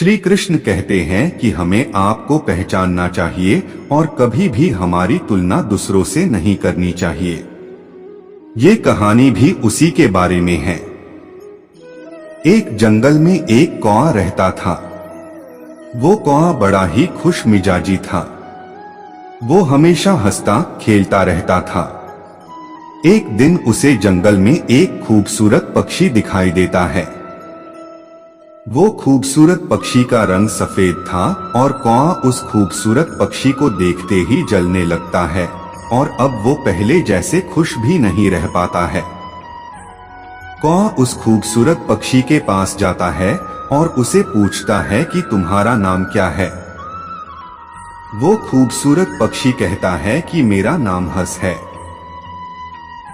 श्री कृष्ण कहते हैं कि हमें आपको पहचानना चाहिए और कभी भी हमारी तुलना दूसरों से नहीं करनी चाहिए। ये कहानी भी उसी के बारे में है। एक जंगल में एक कौआ रहता था। वो कौआ बड़ा ही खुश मिजाजी था। वो हमेशा हंसता खेलता रहता था। एक दिन उसे जंगल में एक खूबसूरत पक्षी दिखाई देता है। वो खूबसूरत पक्षी का रंग सफेद था और कौआ उस खूबसूरत पक्षी को देखते ही जलने लगता है और अब वो पहले जैसे खुश भी नहीं रह पाता है। कौआ उस खूबसूरत पक्षी के पास जाता है और उसे पूछता है कि तुम्हारा नाम क्या है। वो खूबसूरत पक्षी कहता है कि मेरा नाम हंस है।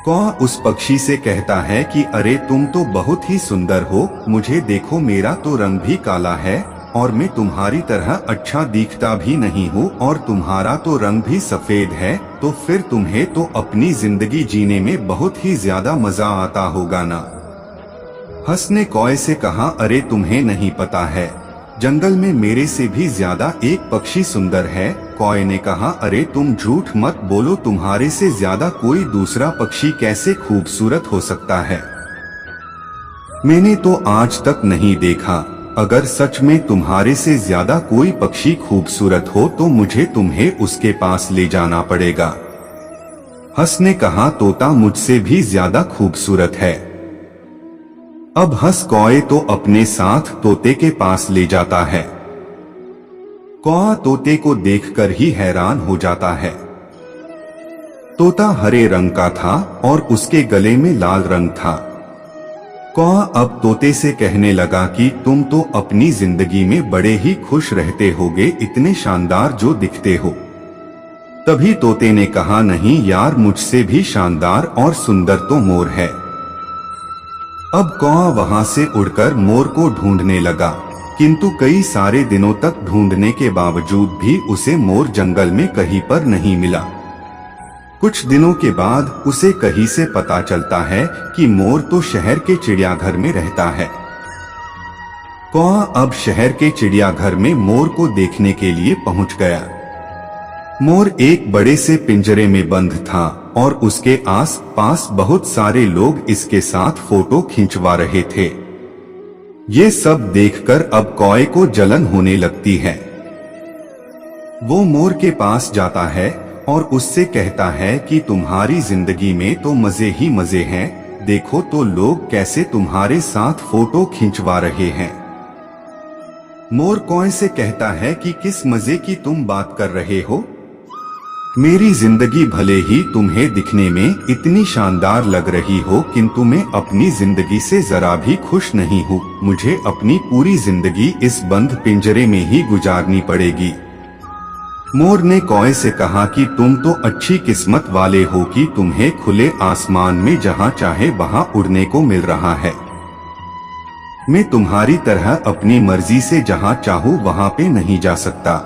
कौआ उस पक्षी से कहता है कि अरे तुम तो बहुत ही सुंदर हो, मुझे देखो मेरा तो रंग भी काला है और मैं तुम्हारी तरह अच्छा दिखता भी नहीं हूँ और तुम्हारा तो रंग भी सफेद है, तो फिर तुम्हें तो अपनी जिंदगी जीने में बहुत ही ज्यादा मजा आता होगा ना। हंस ने कौए से कहा, अरे तुम्हें नहीं पता है, जंगल में मेरे से भी ज्यादा एक पक्षी सुंदर है। कौए ने कहा, अरे तुम झूठ मत बोलो, तुम्हारे से ज्यादा कोई दूसरा पक्षी कैसे खूबसूरत हो सकता है। मैंने तो आज तक नहीं देखा। अगर सच में तुम्हारे से ज्यादा कोई पक्षी खूबसूरत हो तो मुझे तुम्हें उसके पास ले जाना पड़ेगा। हंस ने कहा, तोता मुझसे भी ज्यादा खूबसूरत है। अब हंस कौए तो अपने साथ तोते के पास ले जाता है। कौआ तोते को देखकर ही हैरान हो जाता है। तोता हरे रंग का था और उसके गले में लाल रंग था। कौआ अब तोते से कहने लगा कि तुम तो अपनी जिंदगी में बड़े ही खुश रहते होगे, इतने शानदार जो दिखते हो। तभी तोते ने कहा, नहीं यार, मुझसे भी शानदार और सुंदर तो मोर है। अब कौआ वहां से उड़कर मोर को ढूंढने लगा, किंतु कई सारे दिनों तक ढूंढने के बावजूद भी उसे मोर जंगल में कहीं पर नहीं मिला। कुछ दिनों के बाद उसे कहीं से पता चलता है कि मोर तो शहर के चिड़ियाघर में रहता है। कौआ अब शहर के चिड़ियाघर में मोर को देखने के लिए पहुंच गया। मोर एक बड़े से पिंजरे में बंद था और उसके आस पास बहुत सारे लोग इसके साथ फोटो खिंचवा रहे थे। ये सब देखकर अब कौए को जलन होने लगती है। वो मोर के पास जाता है और उससे कहता है कि तुम्हारी जिंदगी में तो मजे ही मजे हैं, देखो तो लोग कैसे तुम्हारे साथ फोटो खिंचवा रहे हैं। मोर कौए से कहता है कि किस मजे की तुम बात कर रहे हो। मेरी जिंदगी भले ही तुम्हें दिखने में इतनी शानदार लग रही हो, किंतु मैं अपनी जिंदगी से जरा भी खुश नहीं हूँ। मुझे अपनी पूरी जिंदगी इस बंद पिंजरे में ही गुजारनी पड़ेगी। मोर ने कौए से कहा कि तुम तो अच्छी किस्मत वाले हो कि तुम्हें खुले आसमान में जहाँ चाहे वहाँ उड़ने को मिल रहा है। मैं तुम्हारी तरह अपनी मर्जी से जहाँ चाहूँ वहाँ पे नहीं जा सकता।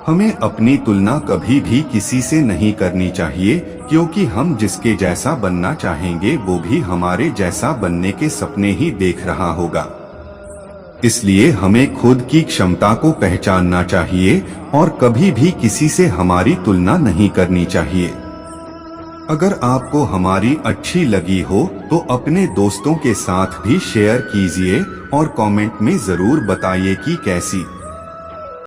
हमें अपनी तुलना कभी भी किसी से नहीं करनी चाहिए, क्योंकि हम जिसके जैसा बनना चाहेंगे वो भी हमारे जैसा बनने के सपने ही देख रहा होगा। इसलिए हमें खुद की क्षमता को पहचानना चाहिए और कभी भी किसी से हमारी तुलना नहीं करनी चाहिए। अगर आपको हमारी अच्छी लगी हो तो अपने दोस्तों के साथ भी शेयर कीजिए और कमेंट में जरूर बताइए कि कैसी